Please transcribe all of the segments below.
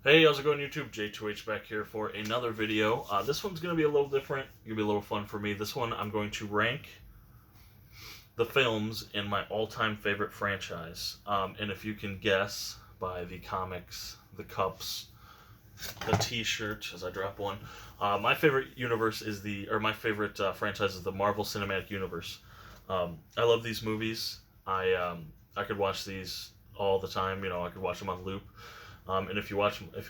Hey, how's it going, YouTube? JTwoH back here for another video. This one's going to be a little different. Going to be a little fun for me. This one, I'm going to rank the films in my all-time favorite franchise. And if you can guess by the comics, the cups, the T-shirt, as I drop one, my favorite universe is my favorite franchise is the Marvel Cinematic Universe. I love these movies. I could watch these all the time. I could watch them on loop. And if you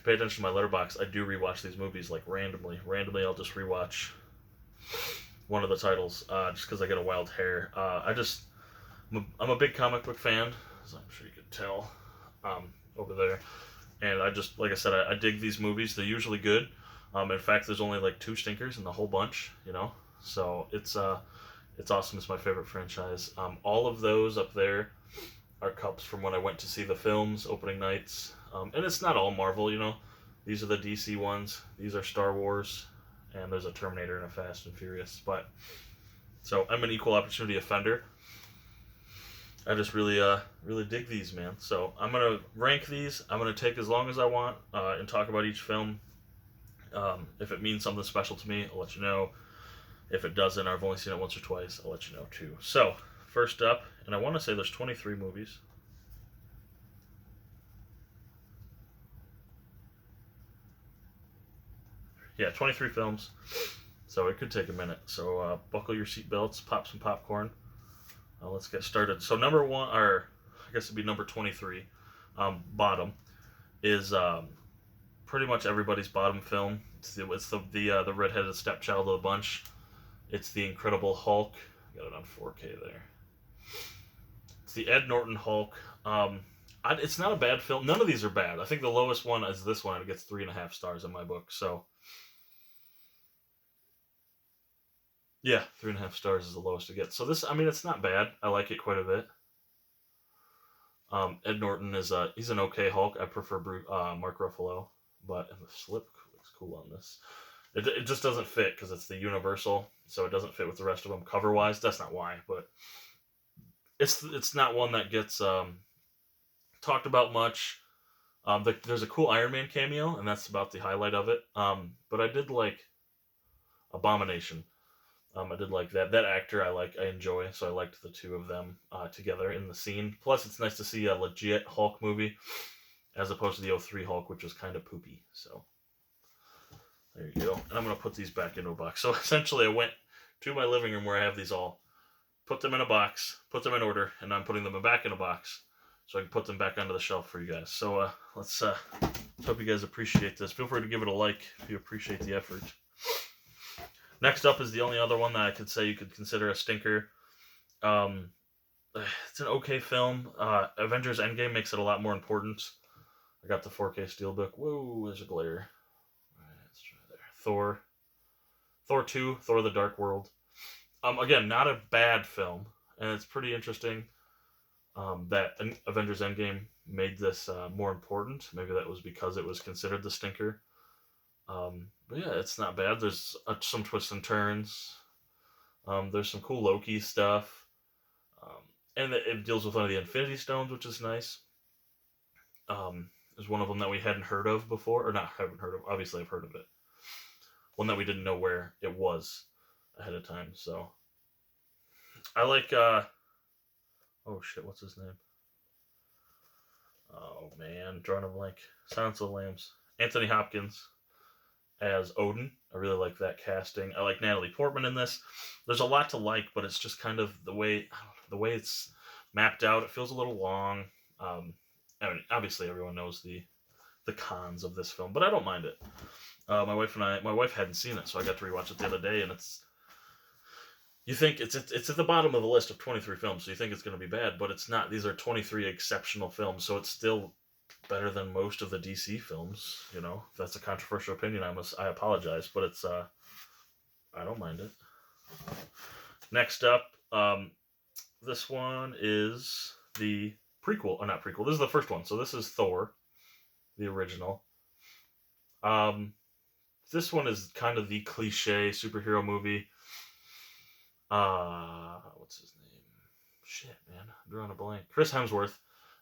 pay attention to my letterbox, I do rewatch these movies like randomly. Randomly, I'll just rewatch one of the titles just because I get a wild hair. I'm a big comic book fan, as I'm sure you could tell over there. And like I said, I dig these movies. They're usually good. In fact, there's only like two stinkers in the whole bunch. So it's awesome. It's my favorite franchise. All of those up there are cups from when I went to see the films, opening nights. And it's not all Marvel. These are the DC ones. These are Star Wars, and there's a Terminator and a Fast and Furious. So I'm an equal opportunity offender. I just really dig these, man. So I'm gonna rank these. I'm gonna take as long as I want and talk about each film. If it means something special to me, I'll let you know. If it doesn't, I've only seen it once or twice, I'll let you know too. So first up, and I want to say there's 23 movies. Yeah, 23 films. So it could take a minute. So buckle your seatbelts, pop some popcorn. Let's get started. So number one, or I guess it'd be number 23, bottom, is pretty much everybody's bottom film. It's the redheaded stepchild of the bunch. It's the Incredible Hulk. Got it on 4K there. It's the Ed Norton Hulk. It's not a bad film. None of these are bad. I think the lowest one is this one. It gets 3.5 stars in my book. So yeah, 3.5 stars is the lowest it gets. So this, it's not bad. I like it quite a bit. Ed Norton he's an okay Hulk. I prefer Mark Ruffalo, but the slip looks cool on this. It just doesn't fit because it's the Universal, so it doesn't fit with the rest of them cover wise. That's not why, but it's not one that gets talked about much. There's a cool Iron Man cameo, and that's about the highlight of it. But I did like Abomination. I did like that. That actor I enjoy, so I liked the two of them together in the scene. Plus, it's nice to see a legit Hulk movie as opposed to the '03 Hulk, which was kind of poopy. So there you go. And I'm going to put these back into a box. So essentially, I went to my living room where I have these all, put them in a box, put them in order, and I'm putting them back in a box so I can put them back onto the shelf for you guys. So let's hope you guys appreciate this. Feel free to give it a like if you appreciate the effort. Next up is the only other one that I could say you could consider a stinker. It's an okay film. Avengers Endgame makes it a lot more important. I got the 4K Steelbook. Whoa, there's a glare. All right, let's try there. Thor 2, Thor the Dark World. Again, not a bad film, and it's pretty interesting that Avengers Endgame made this more important. Maybe that was because it was considered the stinker. But yeah, it's not bad. There's some twists and turns. There's some cool Loki stuff. And it deals with one of the Infinity Stones, which is nice. There's one of them that we hadn't heard of before. Or not haven't heard of. Obviously, I've heard of it. One that we didn't know where it was ahead of time. So I like... oh shit, what's his name? Oh man, drawing a blank. Silence of the Lambs. Anthony Hopkins as Odin. I really like that casting. I like Natalie Portman in this. There's a lot to like, but it's just kind of the way it's mapped out. It feels a little long. Obviously everyone knows the cons of this film, but I don't mind it. My wife hadn't seen it, so I got to rewatch it the other day, and you think it's at the bottom of the list of 23 films, so you think it's going to be bad, but it's not. These are 23 exceptional films, so it's still better than most of the DC films. If that's a controversial opinion, I apologize, but it's I don't mind it. Next up, this one is the prequel, or not prequel. This is the first one, so this is Thor, the original. This one is kind of the cliche superhero movie. What's his name? Shit, man, I'm drawing a blank. Chris Hemsworth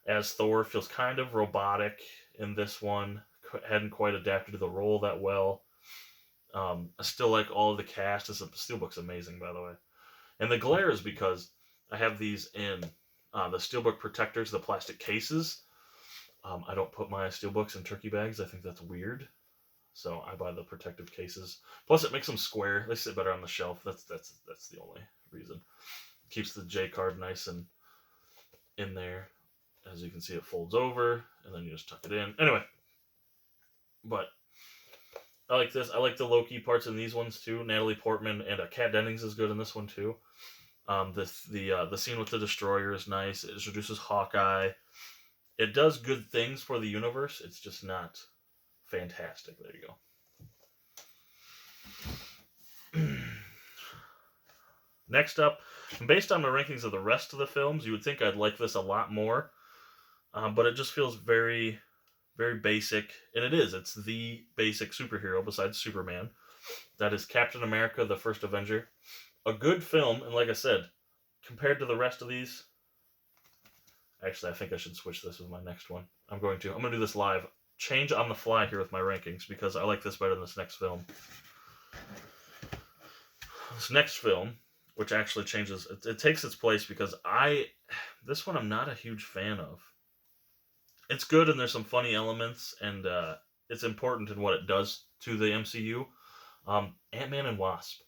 as Thor feels kind of robotic in this one, hadn't quite adapted to the role that well. I still like all of the cast. The steelbook's amazing, by the way. And the glare is because I have these in the steelbook protectors, the plastic cases. I don't put my steelbooks in turkey bags. I think that's weird. So I buy the protective cases. Plus, it makes them square. They sit better on the shelf. That's the only reason. Keeps the J card nice and in there. As you can see, it folds over, and then you just tuck it in. Anyway, but I like this. I like the Loki parts in these ones too. Natalie Portman and Kat Dennings is good in this one too. The scene with the Destroyer is nice. It introduces Hawkeye. It does good things for the universe. It's just not fantastic. There you go. Next up, based on my rankings of the rest of the films, you would think I'd like this a lot more, but it just feels very, very basic, and it is. It's the basic superhero besides Superman. That is Captain America: The First Avenger. A good film, and like I said, compared to the rest of these, actually, I think I should switch this with my next one. I'm going to do this live. Change on the fly here with my rankings because I like this better than this next film. This next film, which actually changes, it takes its place because this one I'm not a huge fan of. It's good and there's some funny elements and it's important in what it does to the MCU. Ant-Man and Wasp.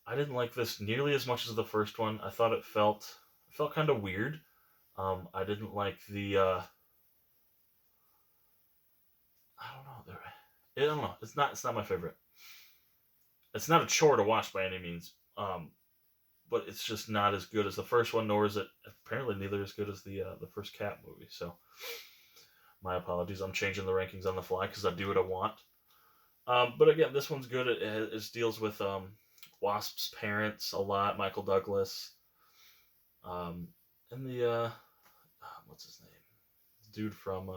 I didn't like this nearly as much as the first one. I thought it felt kind of weird. I didn't like the. I don't know. It's not my favorite. It's not a chore to watch by any means. But it's just not as good as the first one, nor is it apparently neither as good as the first Cap movie. So, my apologies. I'm changing the rankings on the fly because I do what I want. But again, this one's good. It deals with Wasp's parents a lot, Michael Douglas, and the what's his name? Dude from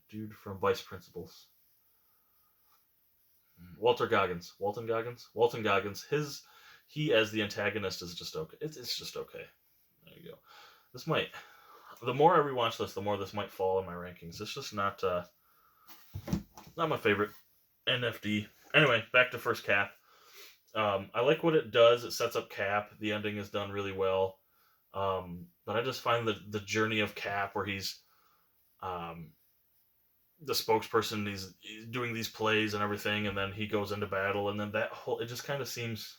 dude from Vice Principals. Walton Goggins. He as the antagonist is just okay. It's just okay. There you go. This might. The more I rewatch this, the more this might fall in my rankings. It's just not my favorite. NFD. Anyway, back to first Cap. I like what it does. It sets up Cap. The ending is done really well. But I just find the journey of Cap, where he's the spokesperson, he's doing these plays and everything, and then he goes into battle, and then it just kind of seems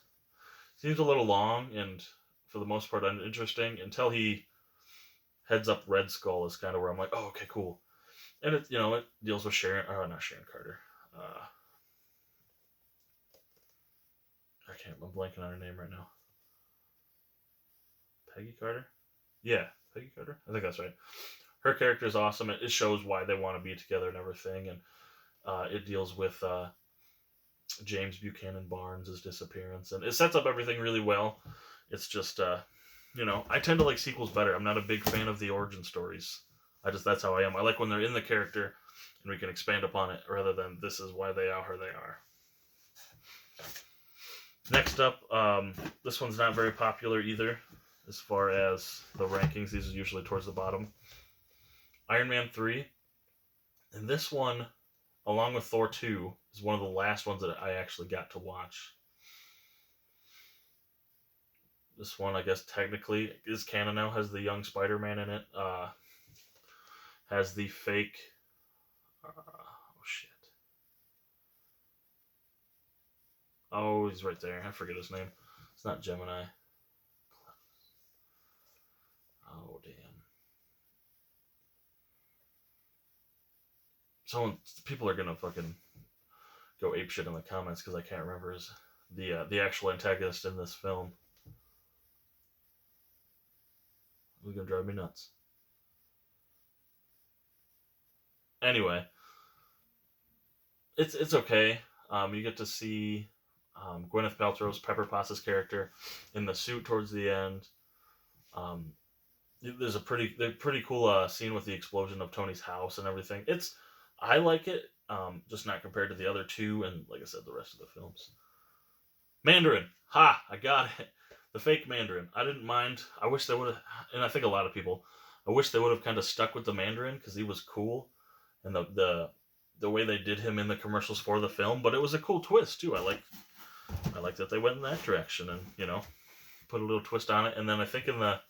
a little long, and for the most part uninteresting until he heads up Red Skull. Is kind of where I'm like, oh, okay, cool. And it deals with not Sharon Carter. I'm blanking on her name right now. Peggy Carter? Yeah, Peggy Carter? I think that's right. Her character is awesome. It shows why they want to be together and everything. And it deals with James Buchanan Barnes' disappearance. And it sets up everything really well. It's just, I tend to like sequels better. I'm not a big fan of the origin stories. That's how I am. I like when they're in the character and we can expand upon it rather than this is why they are who they are. Next up, this one's not very popular either as far as the rankings. These are usually towards the bottom. Iron Man 3. And this one, along with Thor 2, is one of the last ones that I actually got to watch. This one, I guess, technically is canon now, has the young Spider-Man in it. Has the fake... Oh, he's right there. I forget his name. It's not Gemini. Oh, damn. People are gonna fucking go apeshit in the comments because I can't remember the actual antagonist in this film. It's gonna drive me nuts. Anyway, it's okay. You get to see Gwyneth Paltrow's Pepper Potts' character in the suit towards the end. There's a pretty cool scene with the explosion of Tony's house and everything. I like it, just not compared to the other two, and like I said, the rest of the films. Mandarin, I got it. The fake Mandarin. I didn't mind. I wish they would have, and I think a lot of people. I wish they would have kind of stuck with the Mandarin because he was cool, and the way they did him in the commercials for the film. But it was a cool twist too. I like that they went in that direction and put a little twist on it. And then I think in the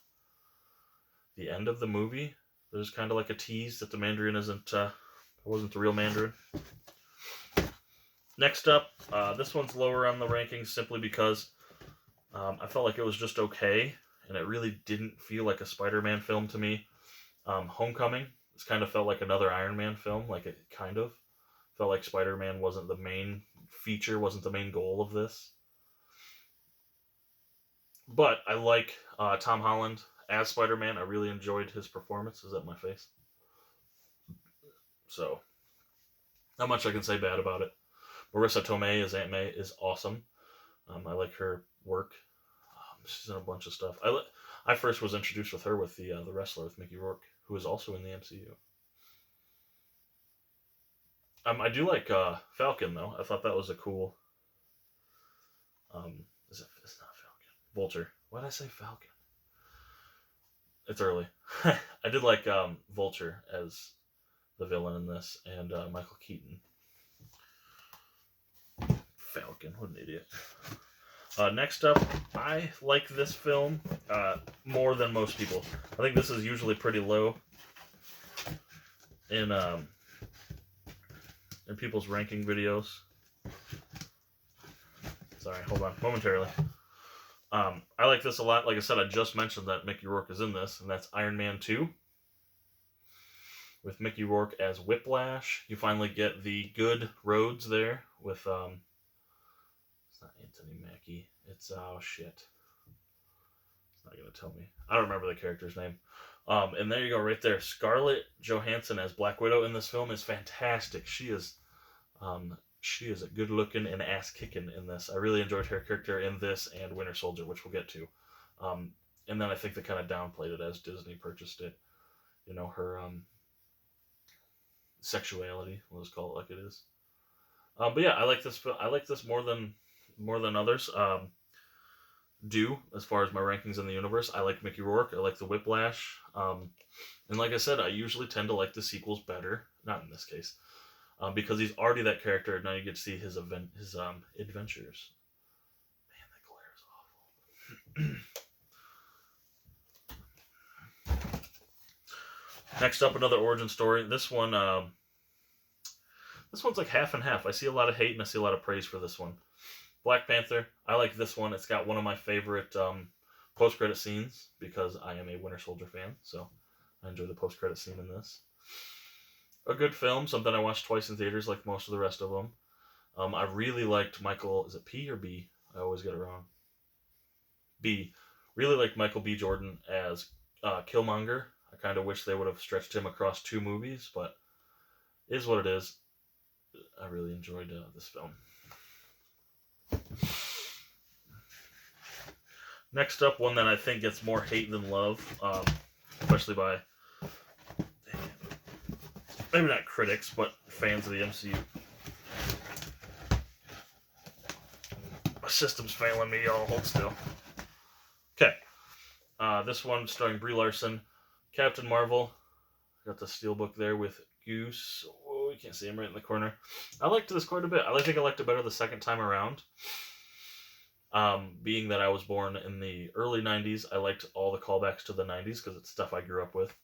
end of the movie, there's kind of like a tease that the Mandarin wasn't the real Mandarin. Next up, this one's lower on the rankings simply because I felt like it was just okay, and it really didn't feel like a Spider-Man film to me. Homecoming, this kind of felt like another Iron Man film, like it kind of felt like Spider-Man wasn't the main feature, wasn't the main goal of this. But I like Tom Holland as Spider-Man. I really enjoyed his performance. Is that my face? So, not much I can say bad about it. Marissa Tomei as Aunt May is awesome. I like her work. She's in a bunch of stuff. I first was introduced with her with the wrestler with Mickey Rourke, who is also in the MCU. I do like Falcon though. I thought that was a cool. It's not Falcon. Vulture. Why did I say Falcon? It's early. I did like Vulture as the villain in this, and Michael Keaton. Falcon, what an idiot. Next up, I like this film more than most people. I think this is usually pretty low in people's ranking videos. Sorry, hold on, momentarily. I like this a lot. Like I said, I just mentioned that Mickey Rourke is in this, and that's Iron Man 2. With Mickey Rourke as Whiplash. You finally get the good Rhodes there with, it's not Anthony Mackie. It's, oh shit. It's not going to tell me. I don't remember the character's name. And there you go, right there. Scarlett Johansson as Black Widow in this film is fantastic. She is a good-looking and ass-kicking in this. I really enjoyed her character in this and Winter Soldier, which we'll get to. And then I think they kind of downplayed it as Disney purchased it. Her sexuality, let's call it like it is. But yeah, I like this. I like this more than others. As far as my rankings in the universe, I like Mickey Rourke. I like the Whiplash. And like I said, I usually tend to like the sequels better. Not in this case. Because he's already that character, and now you get to see his adventures. Man, that glare is awful. Next up, another origin story. This one's like half and half. I see a lot of hate and I see a lot of praise for this one. Black Panther. I like this one. It's got one of my favorite post-credit scenes because I am a Winter Soldier fan, so I enjoy the post-credit scene in this. A good film, something I watched twice in theaters like most of the rest of them. I really liked Michael, is it P or B? I always get it wrong. B. Really liked Michael B. Jordan as Killmonger. I kind of wish they would have stretched him across 2 movies, but it is what it is. I really enjoyed this film. Next up, one that I think gets more hate than love, especially by maybe not critics, but fans of the MCU. My system's failing me, y'all. Hold still. Okay. This one starring Brie Larson, Captain Marvel. Got the steelbook there with Goose. Oh, you can't see him right in the corner. I liked this quite a bit. I think I liked it better the second time around. Being that I was born in the early 90s, I liked all the callbacks to the 90s because it's stuff I grew up with.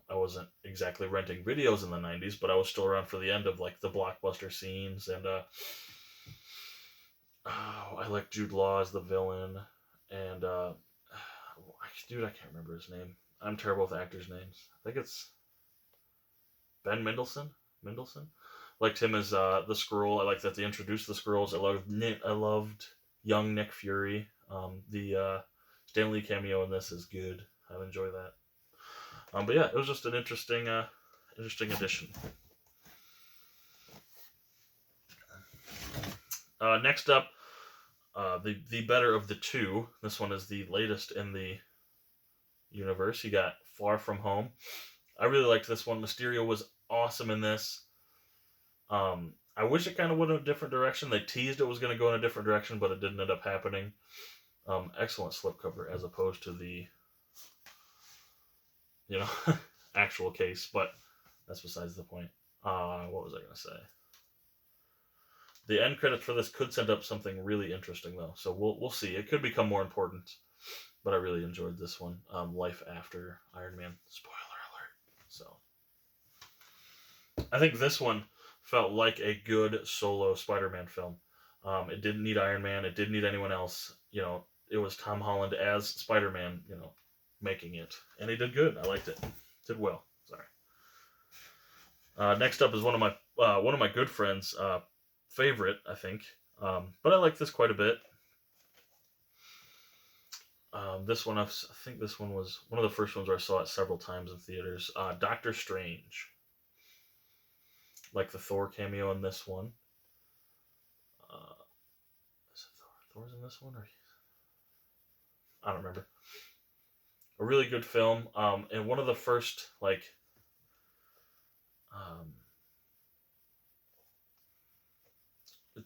I wasn't exactly renting videos in the 90s, but I was still around for the end of like the blockbuster scenes, and I like Jude Law as the villain, and dude, I can't remember his name. I'm terrible with actors' names. I think it's Ben Mendelsohn. Liked him as the Skrull. I like that they introduced the Skrulls. I loved young Nick Fury. The Stan Lee cameo in this is good. I enjoy that. But yeah, it was just an interesting addition. Next up, the better of the two. This one is the latest in the universe. You got Far From Home. I really liked this one. Mysterio was awesome in this. I wish it kind of went in a different direction. They teased it was going to go in a different direction, but it didn't end up happening. Excellent slipcover as opposed to the you know, actual case, but that's besides the point. What was I going to say? The end credits for this could set up something really interesting, though, so we'll see. It could become more important, but I really enjoyed this one. Life After Iron Man. Spoiler alert. So, I think this one felt like a good solo Spider-Man film. It didn't need Iron Man. It didn't need anyone else. You know, it was Tom Holland as Spider-Man, you know, making it. And he did good. I liked it. Did well. Sorry. Next up is one of my good friends' favorite, I think. But I like this quite a bit. This one, I think this one was one of the first ones where I saw it several times in theaters. Doctor Strange. Like the Thor cameo in this one. Is it Thor's in this one? Or I don't remember. A really good film. And one of the first, like...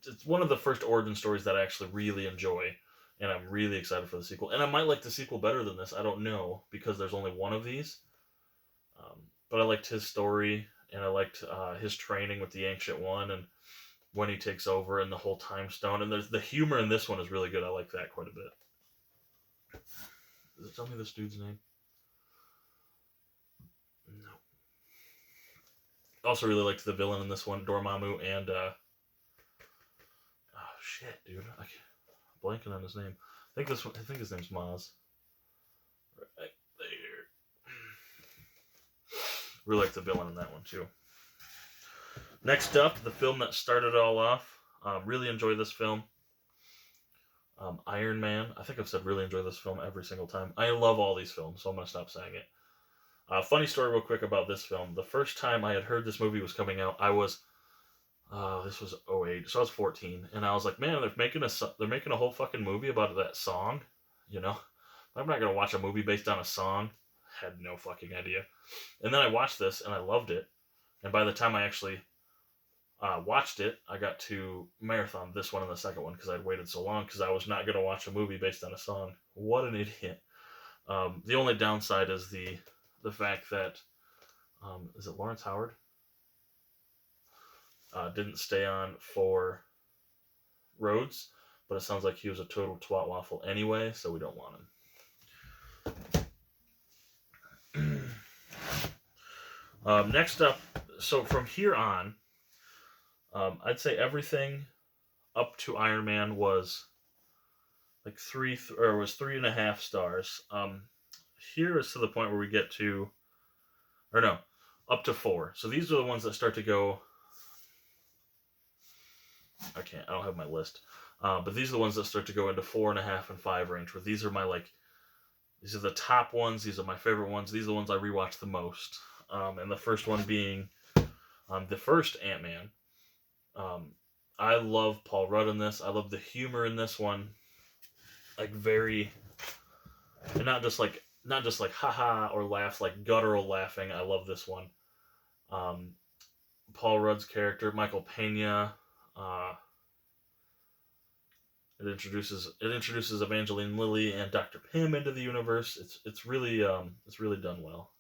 it's one of the first origin stories that I actually really enjoy. And I'm really excited for the sequel. And I might like the sequel better than this. I don't know, because there's only one of these. But I liked his story, and I liked his training with the Ancient One, and when he takes over, and the whole Time Stone. And there's the humor in this one is really good. I like that quite a bit. Does it tell me this dude's name? No. Also really liked the villain in this one, Dormammu, and oh shit, dude, I'm blanking on his name. I think his name's Maz. Right there. Really liked the villain in that one too. Next up, the film that started it all off. Really enjoy this film. Iron Man. I think I've said really enjoy this film every single time. I love all these films, so I'm going to stop saying it. Funny story real quick about this film. The first time I had heard this movie was coming out, I was... this was 2008, so I was 14, and I was like, man, they're making a whole fucking movie about that song, you know? I'm not going to watch a movie based on a song. Had no fucking idea. And then I watched this, and I loved it. And by the time I actually watched it, I got to marathon this one and the second one because I'd waited so long because I was not going to watch a movie based on a song. What an idiot. The only downside is the fact that, is it Lawrence Howard? Didn't stay on for Rhodes, but it sounds like he was a total twat waffle anyway, so we don't want him. Next up, so from here on, I'd say everything up to Iron Man was like 3.5 stars. Here is to the point where we get to, or no, up to 4. So these are the ones that start to go. I don't have my list. But these are the ones that start to go into 4.5 and 5 range, where these are these are the top ones, these are my favorite ones, these are the ones I rewatch the most. And the first one being the first AntMan. I love Paul Rudd in this. I love the humor in this one. Like very, and not just like haha or laughs, like guttural laughing. I love this one. Paul Rudd's character, Michael Pena. It introduces Evangeline Lilly and Dr. Pym into the universe. It's really done well.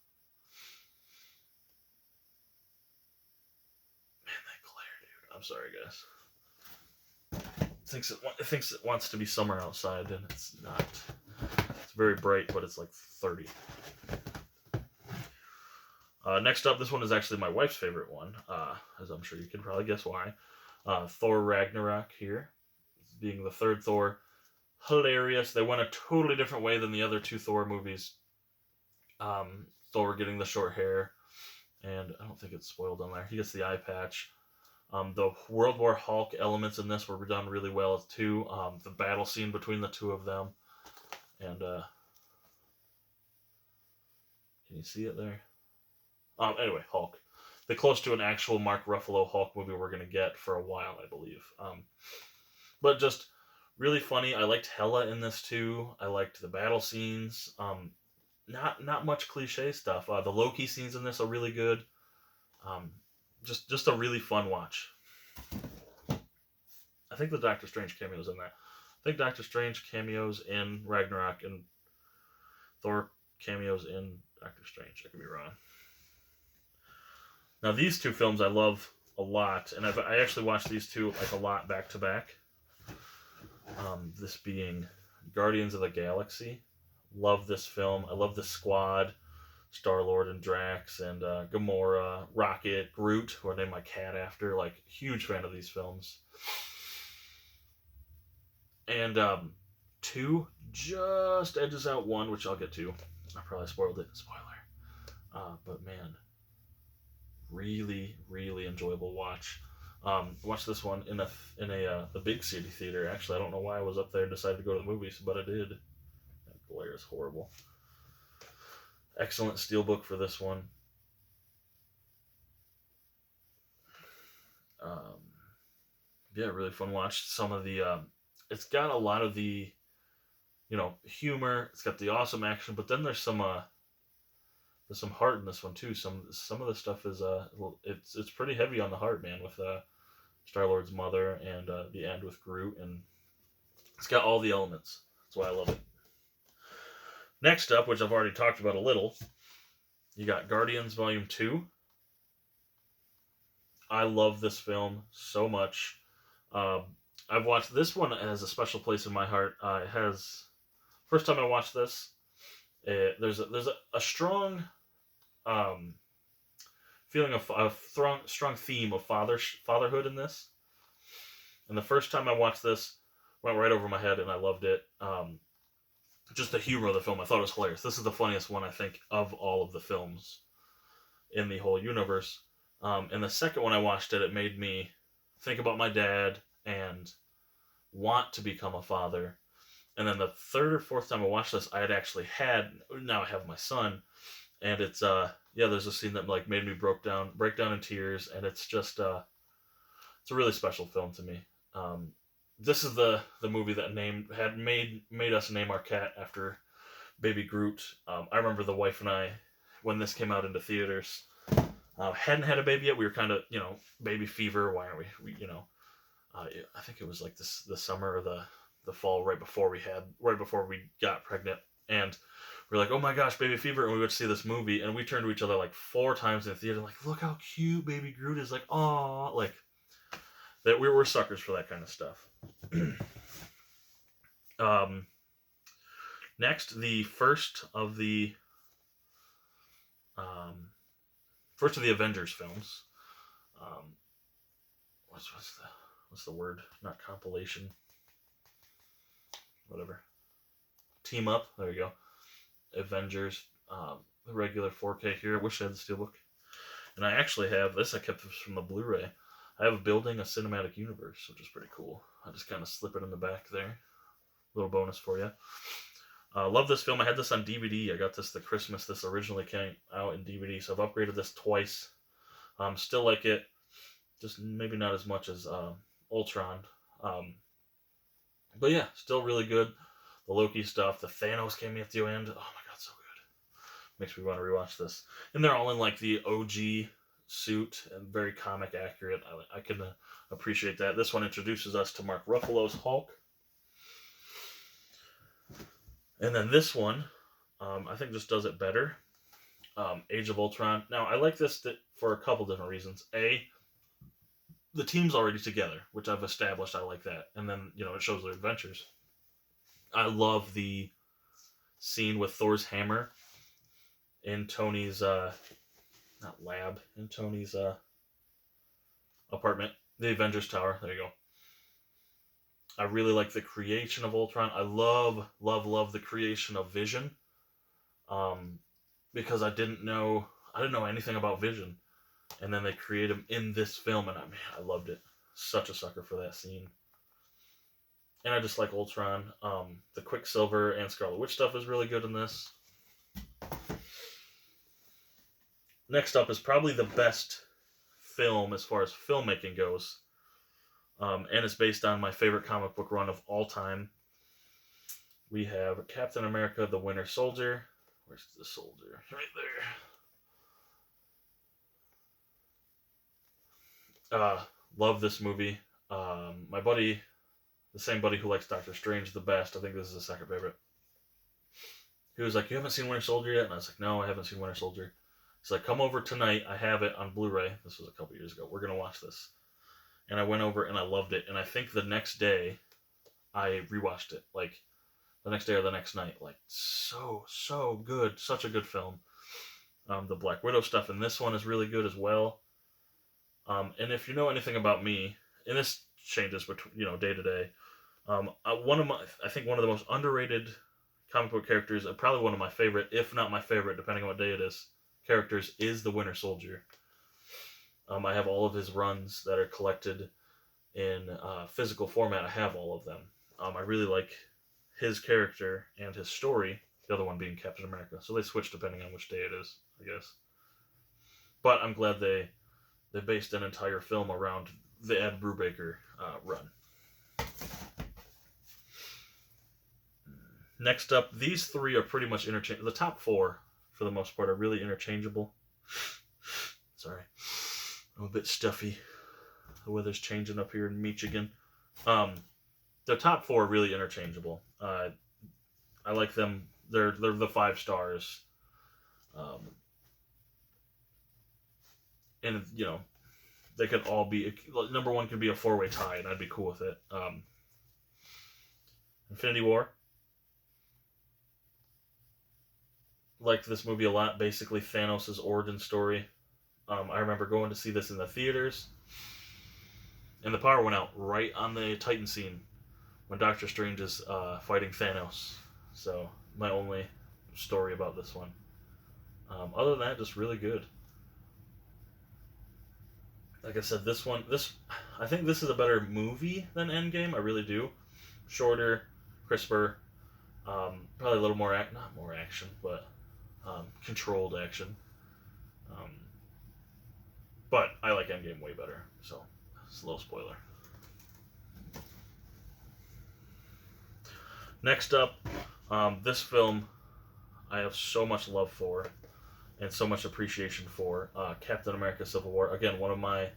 Man, that glare, dude. I'm sorry, guys. It thinks it wants to be summer outside, and it's not. It's very bright, but it's like 30. Next up, this one is actually my wife's favorite one, as I'm sure you can probably guess why. Thor Ragnarok here, being the third Thor. Hilarious. They went a totally different way than the other 2 Thor movies. Thor getting the short hair, and I don't think it's spoiled on there. He gets the eye patch. The World War Hulk elements in this were done really well too. The battle scene between the 2 of them, and can you see it there? Anyway, Hulk. The close to an actual Mark Ruffalo Hulk movie we're gonna get for a while, I believe. But just really funny. I liked Hela in this too. I liked the battle scenes. Not much cliche stuff. The Loki scenes in this are really good. Just a really fun watch. I think the Doctor Strange cameos in that. I think Doctor Strange cameos in Ragnarok and Thor cameos in Doctor Strange. I could be wrong. Now these two films I love a lot, and I actually watched these two like a lot back to back. This being Guardians of the Galaxy. Love this film. I love the squad. Star-Lord and Drax and Gamora, Rocket, Groot, who I named my cat after. Like, huge fan of these films. And 2 just edges out 1, which I'll get to. I probably spoiled it. Spoiler. But man, really, really enjoyable watch. Watched this one in the big city theater. Actually, I don't know why I was up there and decided to go to the movies, but I did. That glare is horrible. Excellent steelbook for this one. Yeah, really fun watch. Some of the, it's got a lot of the, humor. It's got the awesome action, but then there's some heart in this one too. Some of the stuff is it's pretty heavy on the heart, man. With Star-Lord's mother and the end with Groot, and it's got all the elements. That's why I love it. Next up, which I've already talked about a little, you got Guardians Volume 2. I love this film so much. I've watched this one. It has a special place in my heart. It has, first time I watched this, there's a strong feeling of a strong theme of fatherhood in this. And the first time I watched this, went right over my head, and I loved it. Just the humor of the film, I thought it was hilarious. This is the funniest one, I think, of all of the films in the whole universe. And the second one I watched it made me think about my dad and want to become a father. And then the third or fourth time I watched this, I had actually now I have my son, and it's there's a scene that like made me break down in tears, and it's just it's a really special film to me. This is the movie that made us name our cat after Baby Groot. I remember the wife and I, when this came out into theaters, hadn't had a baby yet. We were kind of, baby fever. Why aren't we I think it was like the summer or the fall right before we got pregnant, and we're like, oh my gosh, baby fever, and we would see this movie, and we turned to each other like 4 times in the theater, like, look how cute Baby Groot is, like, aw, like that. We were suckers for that kind of stuff. Next, the first of the Avengers films. What's the word? Not compilation. Whatever. Team up. There you go. Avengers. The regular 4K here. I wish I had the steelbook. And I actually have this. I kept this from the Blu-ray. I have Building a Cinematic Universe, which is pretty cool. I just kind of slip it in the back there. Little bonus for you. Love this film. I had this on DVD. I got this the Christmas. This originally came out in DVD, so I've upgraded this twice. Still like it. Just maybe not as much as Ultron. But yeah, still really good. The Loki stuff. The Thanos came at the end. Oh my god, so good. Makes me want to rewatch this. And they're all in like the OG suit and very comic accurate. I can appreciate that. This one introduces us to Mark Ruffalo's Hulk. And then this one, I think just does it better. Age of Ultron. Now, I like this for a couple different reasons. A, the team's already together, which I've established. I like that. And then, it shows their adventures. I love the scene with Thor's hammer in Tony's, in Tony's apartment. The Avengers Tower. There you go. I really like the creation of Ultron. I love, love, love the creation of Vision. Because I didn't know anything about Vision. And then they create him in this film, and I loved it. Such a sucker for that scene. And I just like Ultron. The Quicksilver and Scarlet Witch stuff is really good in this. Next up is probably the best film as far as filmmaking goes. And it's based on my favorite comic book run of all time. We have Captain America, the Winter Soldier. Where's the soldier? Right there. Love this movie. My buddy, the same buddy who likes Doctor Strange the best, I think this is his second favorite. He was like, "You haven't seen Winter Soldier yet?" And I was like, "No, I haven't seen Winter Soldier." He's like, "Come over tonight. I have it on Blu-ray." This was a couple years ago. We're gonna watch this. And I went over and I loved it. And I think the next day I rewatched it. Like the next day or the next night. Like so good. Such a good film. The Black Widow stuff in this one is really good as well. And if you know anything about me, and this changes between day to day. I think one of the most underrated comic book characters, probably one of my favorite, if not my favorite, depending on what day it is, characters is the Winter Soldier. I have all of his runs that are collected in physical format. I have all of them. I really like his character and his story. The other one being Captain America. So they switch depending on which day it is, I guess. But I'm glad they based an entire film around the Ed Brubaker run. Next up, these three are pretty much interchangeable. The top four, for the most part, are really interchangeable. Sorry. I'm a bit stuffy. The weather's changing up here in Michigan. The top four are really interchangeable. I like them. They're the 5 stars. And, they could all be... Number one could be a 4-way tie, and I'd be cool with it. Infinity War. Liked this movie a lot. Basically, Thanos' origin story. I remember going to see this in the theaters, and the power went out right on the Titan scene when Doctor Strange is fighting Thanos. So, my only story about this one. Other than that, just really good. Like I said, I think this is a better movie than Endgame. I really do. Shorter, crisper, probably a little more not more action, but controlled action. But I like Endgame way better, so it's a little spoiler. Next up, this film I have so much love for and so much appreciation for. Captain America Civil War. Again, one of my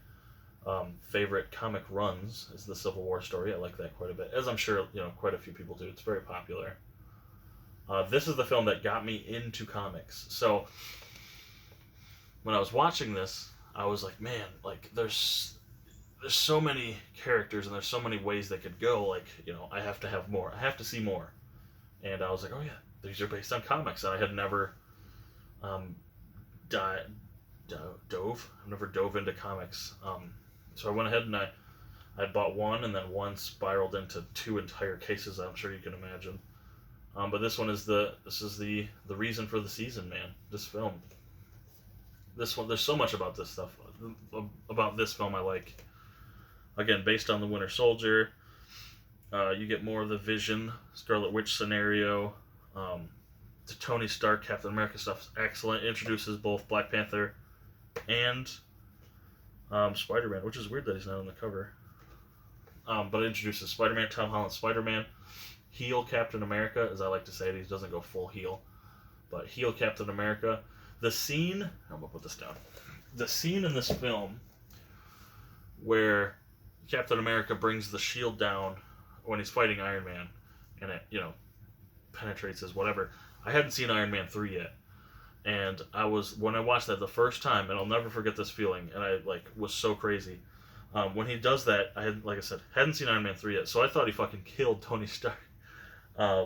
favorite comic runs is the Civil War story. I like that quite a bit, as I'm sure quite a few people do. It's very popular. This is the film that got me into comics. So when I was watching this, I was like, man, like there's so many characters and there's so many ways they could go. Like, I have to have more. I have to see more. And I was like, oh yeah, these are based on comics. And I had never I've never dove into comics. So I went ahead and I bought one, and then one spiraled into 2 entire cases. I'm sure you can imagine. But this is the reason for the season, man. This film. This one, there's so much about this stuff, about this film I like. Again, based on the Winter Soldier, you get more of the Vision, Scarlet Witch scenario. The Tony Stark, Captain America stuff's excellent. It introduces both Black Panther and Spider-Man, which is weird that he's not on the cover. But it introduces Spider-Man, Tom Holland Spider-Man, heel Captain America, as I like to say it. He doesn't go full heel, but heel Captain America. The scene, I'm gonna put this down. The scene in this film where Captain America brings the shield down when he's fighting Iron Man, and it, penetrates his whatever. I hadn't seen Iron Man 3 yet, and when I watched that the first time, and I'll never forget this feeling, and I was so crazy. When he does that, like I said, hadn't seen Iron Man 3 yet, so I thought he fucking killed Tony Stark.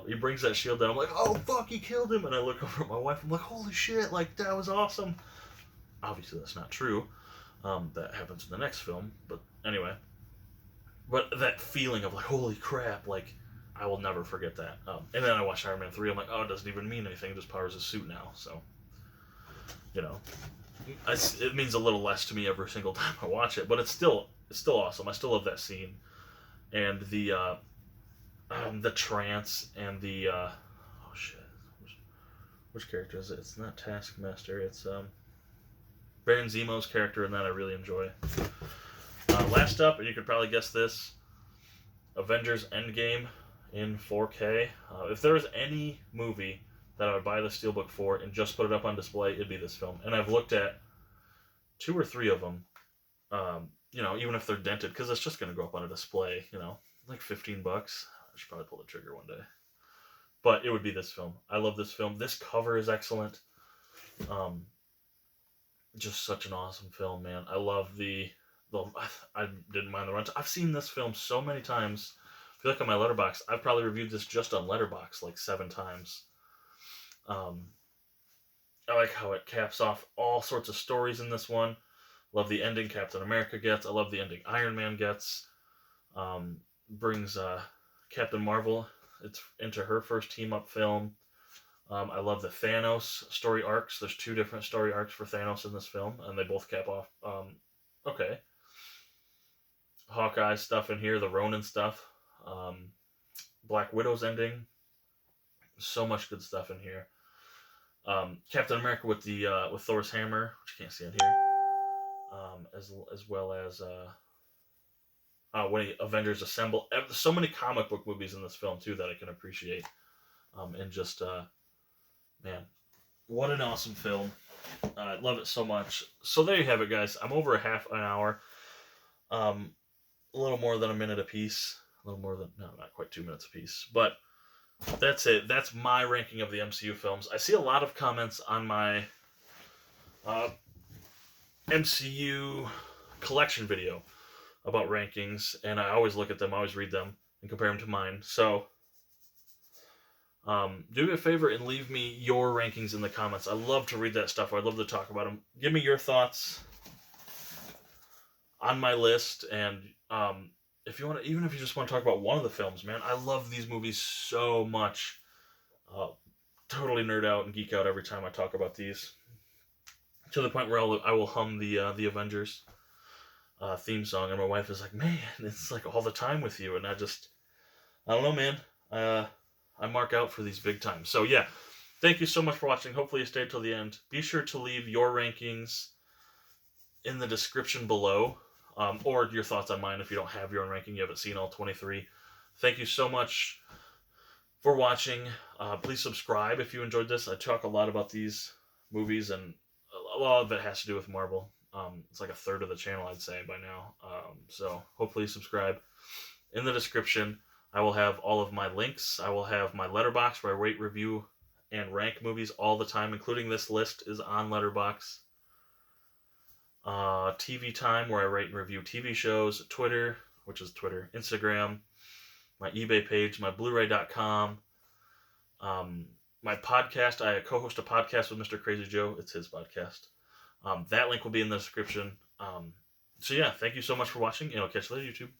He brings that shield down. I'm like, oh fuck, he killed him. And I look over at my wife. I'm like, holy shit, that was awesome. Obviously, that's not true. That happens in the next film. But anyway, but that feeling of holy crap, I will never forget that. And then I watched Iron Man 3. I'm like, oh, it doesn't even mean anything. It just powers his suit now. So, it means a little less to me every single time I watch it. But it's still awesome. I still love that scene, and the trance and the oh shit, which character is it? It's not Taskmaster. It's Baron Zemo's character, and that I really enjoy. Last up, and you could probably guess this, Avengers Endgame in 4K. If there was any movie that I would buy the steelbook for and just put it up on display, it'd be this film. And I've looked at 2 or 3 of them. Even if they're dented, because it's just going to go up on a display. $15. I should probably pull the trigger one day. but it would be this film. I love this film. This cover is excellent. Just such an awesome film, man. I love the I didn't mind the runtime. I've seen this film so many times. If you look at my Letterboxd, I've probably reviewed this just on Letterboxd like 7 times. I like how it caps off all sorts of stories in this one. Love the ending Captain America gets. I love the ending Iron Man gets. Brings Captain Marvel into her first team-up film. I love the Thanos story arcs. There's 2 different story arcs for Thanos in this film, and they both cap off. Okay. Hawkeye stuff in here, the Ronin stuff. Black Widow's ending. So much good stuff in here. Captain America with Thor's hammer, which you can't see in here. As well as when Avengers Assemble. So many comic book movies in this film too that I can appreciate. And just man, what an awesome film! I love it so much. So there you have it, guys. I'm over a half an hour. A little more than a minute a piece. A little more than not quite 2 minutes a piece, but. That's it. That's my ranking of the MCU films. I see a lot of comments on my MCU collection video about rankings, and I always look at them, I always read them, and compare them to mine. So, do me a favor and leave me your rankings in the comments. I love to read that stuff. I'd love to talk about them. Give me your thoughts on my list, and if you want to, even if you just want to talk about one of the films, man, I love these movies so much. Totally nerd out and geek out every time I talk about these. To the point where I will hum the Avengers theme song, and my wife is like, "Man, it's like all the time with you." And I don't know, man. I mark out for these big times. So yeah, thank you so much for watching. Hopefully you stayed till the end. Be sure to leave your rankings in the description below. Or your thoughts on mine if you don't have your own ranking, you haven't seen all 23. Thank you so much for watching. Please subscribe if you enjoyed this. I talk a lot about these movies, and a lot of it has to do with Marvel. It's like a third of the channel, I'd say, by now. So hopefully subscribe. In the description, I will have all of my links. I will have my Letterboxd where I rate, review, and rank movies all the time, including this list is on Letterboxd. TV Time, where I rate and review TV shows, Twitter, which is Twitter, Instagram, my eBay page, my Blu-ray.com, my podcast. I co-host a podcast with Mr. Crazy Joe. It's his podcast. That link will be in the description. So yeah, thank you so much for watching, and I'll catch you later, YouTube.